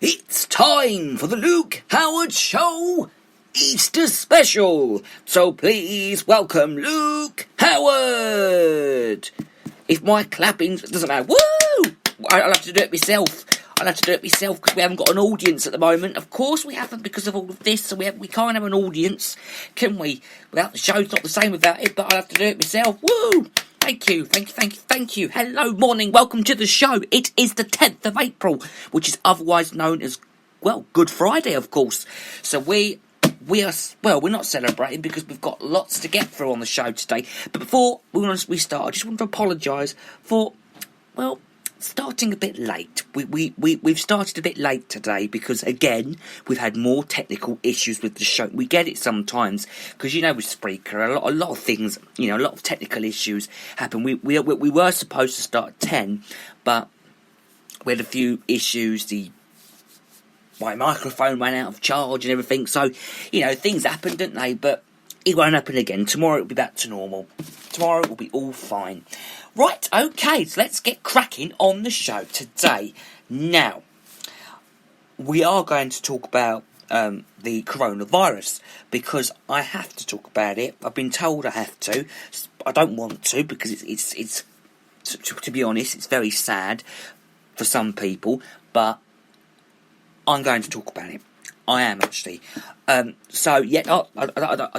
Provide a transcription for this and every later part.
It's time for the Luke Howard Show Easter Special. So please welcome Luke Howard. If my clapping doesn't matter, woo! I'll have to do it myself. Because we haven't got an audience at the moment. Of course we haven't because of all of this. So we can't have an audience, can we? Without the show's not the same without it. But I'll have to do it myself. Woo! Thank you. Hello, morning, welcome to the show. It is the 10th of April, which is otherwise known as, well, Good Friday, of course. So we're not celebrating because we've got lots to get through on the show today. But before we start, I just want to apologise for, well, starting a bit late. We've started a bit late today because, again, we've had more technical issues with the show. We get it sometimes because, you know, with Spreaker, a lot of things, you know, a lot of technical issues happen. We were supposed to start at 10, but we had a few issues. My microphone ran out of charge and everything. So, you know, things happen, don't they? But it won't happen again. Tomorrow it'll be back to normal. Tomorrow it will be all fine. Right, okay, so let's get cracking on the show today. Now, we are going to talk about the coronavirus because I have to talk about it. I've been told I have to. I don't want to because it's to be honest, it's very sad for some people, but I'm going to talk about it. I am actually. I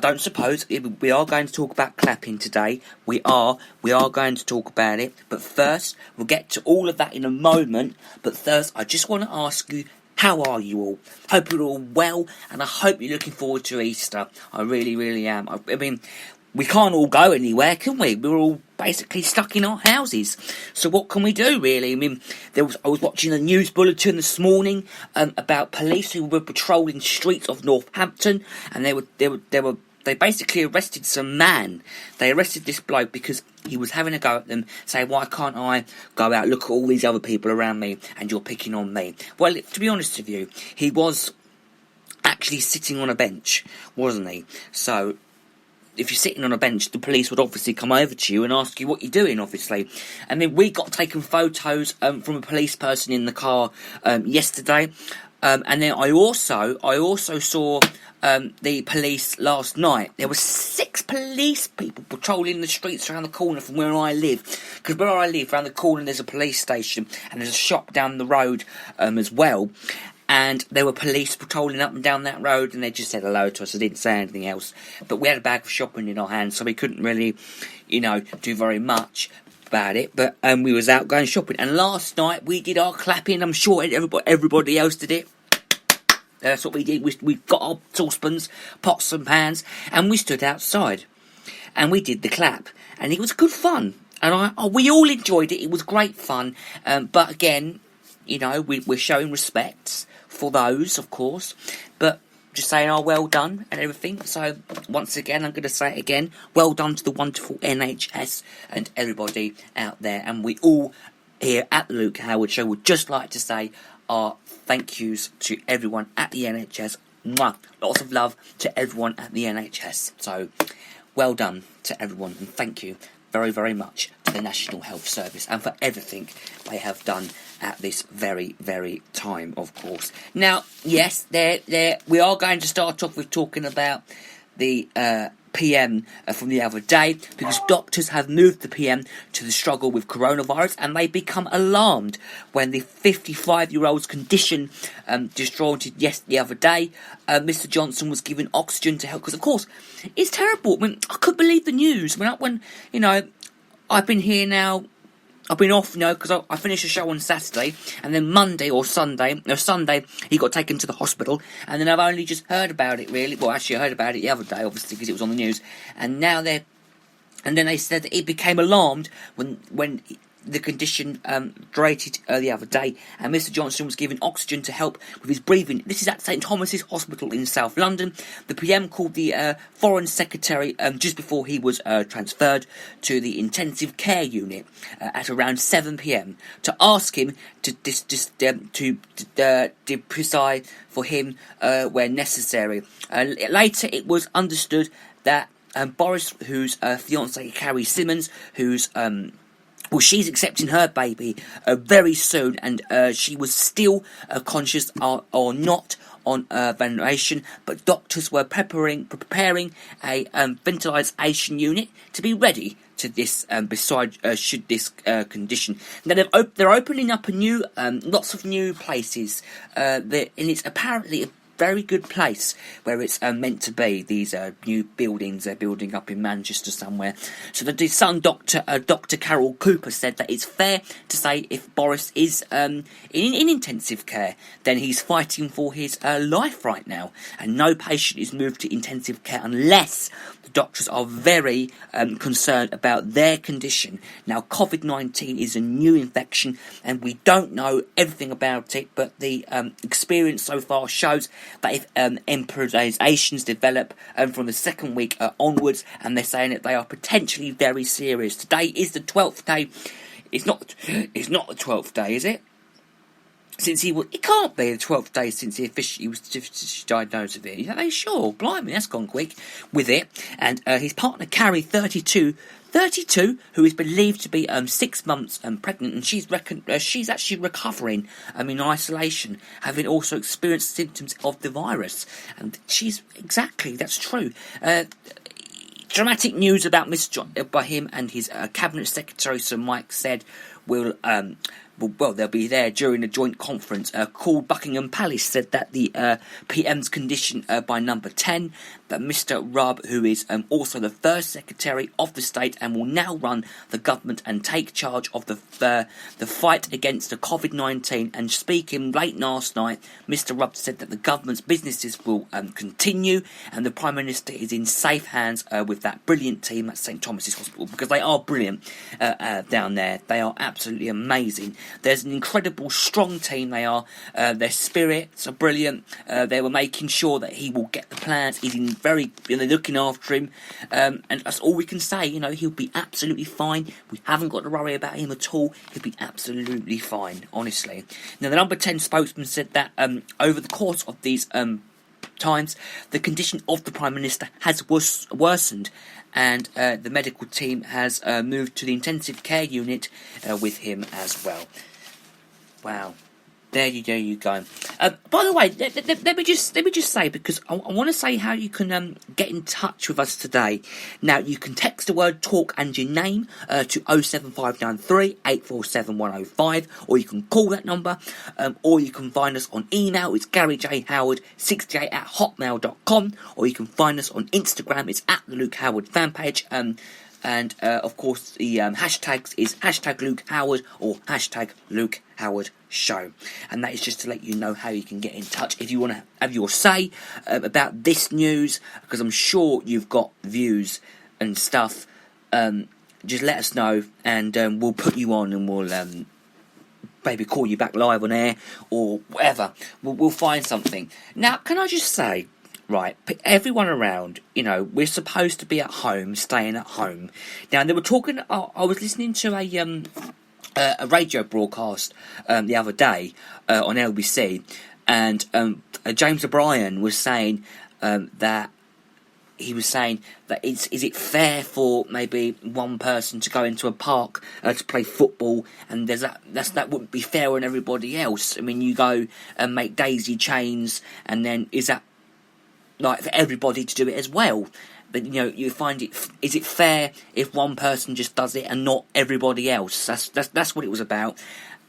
don't suppose we are going to talk about clapping today. We are going to talk about it. But first, we'll get to all of that in a moment. But first, I just want to ask you, how are you all? Hope you're all well, and I hope you're looking forward to Easter. I really, really am. I mean, we can't all go anywhere, can we? We're all basically stuck in our houses. So what can we do, really? I mean, I was watching a news bulletin this morning about police who were patrolling streets of Northampton, and they basically arrested some man. They arrested this bloke because he was having a go at them, saying, "Why can't I go out? Look at all these other people around me, and you're picking on me." Well, to be honest with you, he was actually sitting on a bench, wasn't he? So if you're sitting on a bench, the police would obviously come over to you and ask you what you're doing, obviously. And then we got taken photos from a police person in the car yesterday. And then I also saw the police last night. There were 6 police people patrolling the streets around the corner from where I live. Because where I live, around the corner, there's a police station and there's a shop down the road as well. And there were police patrolling up and down that road, and they just said hello to us. I didn't say anything else. But we had a bag of shopping in our hands, so we couldn't really, you know, do very much about it. But we was out going shopping. And last night, we did our clapping. I'm sure everybody else did it. That's what we did. We got our saucepans, pots and pans, and we stood outside. And we did the clap. And it was good fun. And we all enjoyed it. It was great fun. But again, you know, we're showing respect for those, of course, but just saying, well done and everything. So once again, I'm going to say it again, well done to the wonderful NHS and everybody out there. And we all here at the Luke Howard Show would just like to say our thank yous to everyone at the NHS. Mwah. Lots of love to everyone at the NHS. So well done to everyone, and thank you very, very much to the National Health Service and for everything they have done at this very, very time, of course. Now, yes, we are going to start off with talking about the PM from the other day, because doctors have moved the PM to the struggle with coronavirus, and they become alarmed when the 55-year-old's condition distorted the other day. Mr. Johnson was given oxygen to help, because of course it's terrible. I mean, I couldn't believe the news when you know, I've been here now. I've been off, you know, because I finished the show on Saturday, and then Sunday, he got taken to the hospital, and then I've only just heard about it, really. Well, actually, I heard about it the other day, obviously, because it was on the news, and now and then they said that it became alarmed when the condition degraded the other day, and Mr. Johnson was given oxygen to help with his breathing. This is at St Thomas's Hospital in South London. The PM called the Foreign Secretary just before he was transferred to the intensive care unit at around 7 p.m. to ask him to preside for him where necessary. Later, it was understood that Boris, whose fiancée Carrie Simmons, whose Well, she's accepting her baby very soon, and she was still conscious or not on ventilation, but doctors were preparing a ventilation unit to be ready to this should this condition. Now they're opening up a new lots of new places, and it's apparently a very good place where it's meant to be. These new buildings they're building up in Manchester somewhere. So the Sun doctor, Dr. Carol Cooper, said that it's fair to say if Boris is in intensive care, then he's fighting for his life right now, and no patient is moved to intensive care unless the doctors are very concerned about their condition. Now, COVID-19 is a new infection, and we don't know everything about it, but the experience so far shows that if improvisations develop from the second week onwards, and they're saying that they are potentially very serious. Today is the 12th day. It's not the 12th day, is it? It can't be the 12th day since he officially was diagnosed with it. Are they sure? Blimey, that's gone quick with it. And his partner, Carrie, 32, who is believed to be 6 months pregnant, and she's actually recovering in isolation, having also experienced symptoms of the virus. And that's true. Dramatic news about Miss John by him and his cabinet secretary, Sir Mike, said they'll be there during a joint conference called Buckingham Palace. Said that the PM's condition by number 10, that Mr. Rubb, who is also the first Secretary of the State and will now run the government and take charge of the fight against the COVID-19. And speaking late last night, Mr. Rubb said that the government's businesses will continue, and the Prime Minister is in safe hands with that brilliant team at St Thomas's Hospital, because they are brilliant down there. They are absolutely amazing. There's an incredible, strong team. They are. Their spirits are brilliant. They were making sure that he will get the plans. He's in they're looking after him, and that's all we can say. He'll be absolutely fine. We haven't got to worry about him at all. He'll be absolutely fine, honestly. Now, the number 10 spokesman said that over the course of these times, the condition of the Prime Minister has worsened, and the medical team has moved to the intensive care unit with him as well. Wow. There you go. By the way, let me just say, because I want to say how you can get in touch with us today. Now, you can text the word talk and your name to 07593 847 105, or you can call that number, or you can find us on email. It's GaryJHoward68@hotmail.com, or you can find us on Instagram. It's at the Luke Howard fan page. And of course, the hashtags is hashtag Luke Howard or hashtag Luke Howard Show. And that is just to let you know how you can get in touch if you want to have your say about this news, because I'm sure you've got views and stuff. Just let us know, and we'll put you on, and we'll maybe call you back live on air or whatever. We'll find something. Now, can I just say, right, everyone around, we're supposed to be at home, staying at home. Now, they were talking. I was listening to a radio broadcast the other day on LBC, and James O'Brien was saying that is it fair for maybe one person to go into a park to play football, and that wouldn't be fair on everybody else. I mean, you go and make daisy chains, and then is that like for everybody to do it as well? But you find is it fair if one person just does it and not everybody else? That's what it was about.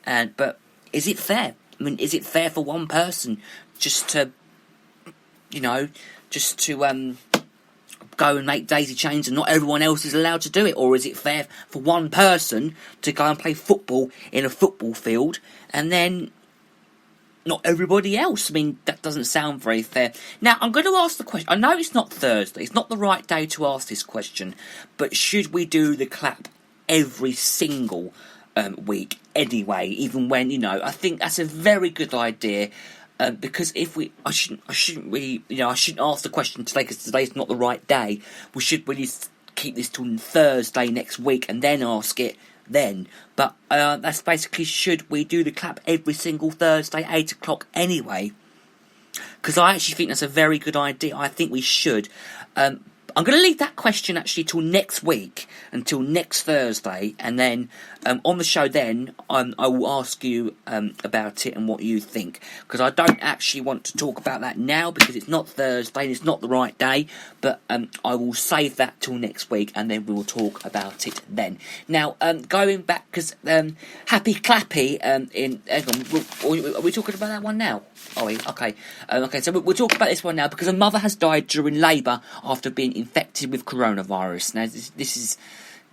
But is it fair? I mean, is it fair for one person just to go and make daisy chains and not everyone else is allowed to do it? Or is it fair for one person to go and play football in a football field and then not everybody else? I mean, that doesn't sound very fair. Now, I'm going to ask the question. I know it's not Thursday. It's not the right day to ask this question. But should we do the clap every single week anyway? Even when, I think that's a very good idea. Because I shouldn't ask the question today because today's not the right day. We should really keep this till Thursday next week and then ask it then. But that's basically, should we do the clap every single Thursday, 8 o'clock anyway? Because I actually think that's a very good idea. I think we should. I'm going to leave that question actually till next week, until next Thursday, and then on the show then I will ask you about it and what you think, because I don't actually want to talk about that now because it's not Thursday and it's not the right day, but I will save that till next week and then we will talk about it then. Now, going back, because Happy Clappy, are we talking about that one now? Oh, okay. So we'll talk about this one now, because a mother has died during labour after being infected with coronavirus. Now, this is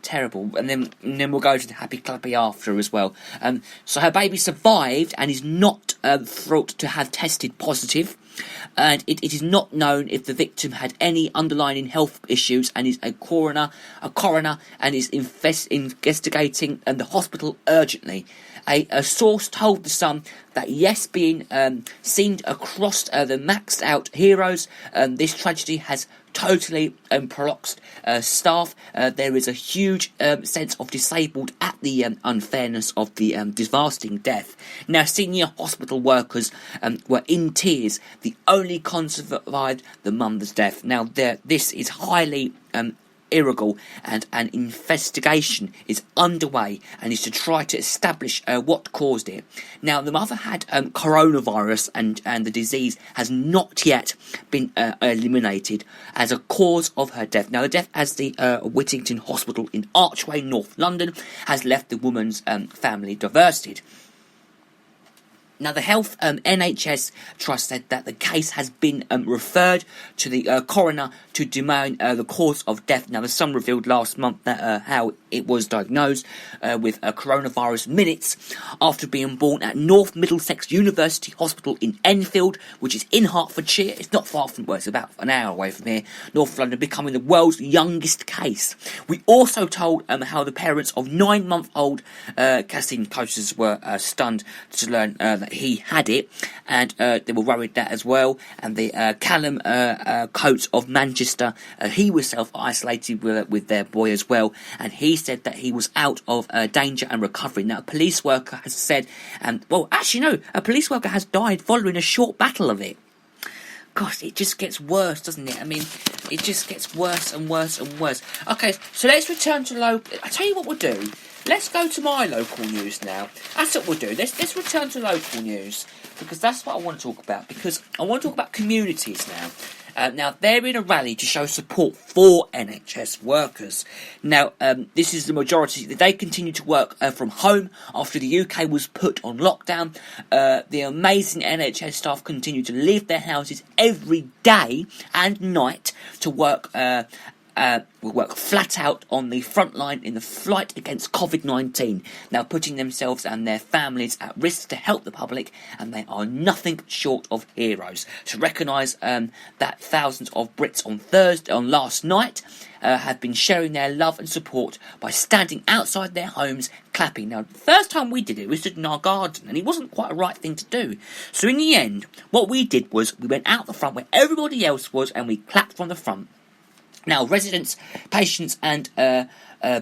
terrible, and then we'll go to the Happy Clappy after as well. So her baby survived and is not thought to have tested positive, and it is not known if the victim had any underlying health issues, and is a coroner, and is investigating the hospital urgently. A source told The Sun that yes, being seen across the maxed out heroes, this tragedy has totally perplexed staff. There is a huge sense of disabled at the unfairness of the devastating death. Now, senior hospital workers were in tears. The only cause survived the mother's death. Now, this is highly illegal, and an investigation is underway and is to try to establish what caused it. Now, the mother had coronavirus, and the disease has not yet been eliminated as a cause of her death. Now, the death at the Whittington Hospital in Archway, North London, has left the woman's family devastated. Now, the Health NHS Trust said that the case has been referred to the coroner to determine the cause of death. Now, the Sun revealed last month that how it was diagnosed with coronavirus minutes after being born at North Middlesex University Hospital in Enfield, which is in Hertfordshire. It's not far from, well, it's about an hour away from here, North London, becoming the world's youngest case. We also told how the parents of 9-month-old Cassim Coates were stunned to learn that he had it, and they were worried that as well. And the Callum Coates of Manchester, he was self-isolated with their boy as well, and he said that he was out of danger and recovery. Now, a police worker has said, a police worker has died following a short battle of it. Gosh, it just gets worse, doesn't it? I mean, it just gets worse and worse and worse. Okay, so let's return to local. I tell you what we'll do. Let's go to my local news now. That's what we'll do. Let's return to local news, because that's what I want to talk about. Because I want to talk about communities now. Now, they're in a rally to show support for NHS workers. Now, this is the majority. They continue to work from home after the UK was put on lockdown. The amazing NHS staff continue to leave their houses every day and night to work will work flat out on the front line in the fight against COVID-19, now putting themselves and their families at risk to help the public, and they are nothing short of heroes. To recognise that thousands of Brits on last night have been sharing their love and support by standing outside their homes clapping. Now, the first time we did it, we stood in our garden, and it wasn't quite a right thing to do. So in the end, what we did was we went out the front where everybody else was, and we clapped from the front. Now, residents, patients and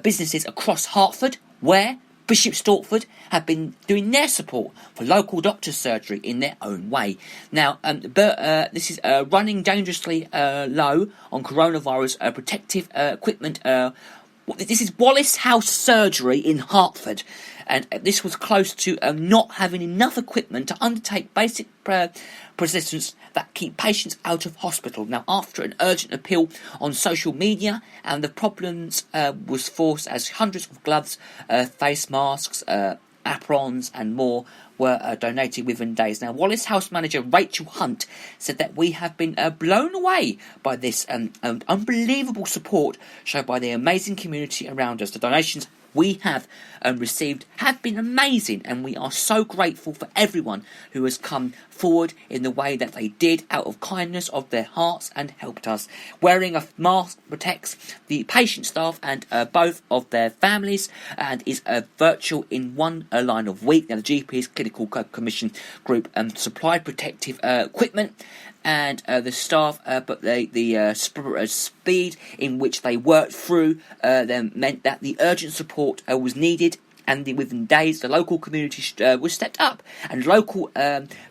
businesses across Hertford, Ware, Bishop Stortford have been doing their support for local doctors' surgery in their own way. Now, this is running dangerously low on coronavirus protective equipment. This is Wallace House Surgery in Hertford, and this was close to not having enough equipment to undertake basic procedures that keep patients out of hospital. Now, after an urgent appeal on social media, and the problems was forced as hundreds of gloves, face masks, aprons and more were donated within days. Now, Wallace House manager Rachel Hunt said that we have been blown away by this unbelievable support shown by the amazing community around us. The donations we have received have been amazing, and we are so grateful for everyone who has come forward in the way that they did out of kindness of their hearts and helped us. Wearing a mask protects the patient staff and both of their families, and is virtual in one line of week. Now, the GP's Clinical Commission Group supplied protective equipment and the staff, but the speed in which they worked through them meant that the urgent support was needed, and within days the local community was stepped up, and local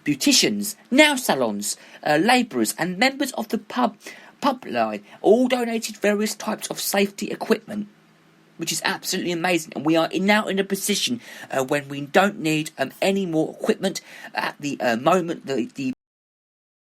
beauticians, nail salons, labourers and members of the pub line, all donated various types of safety equipment, which is absolutely amazing. And we are now in a position when we don't need any more equipment at the moment. The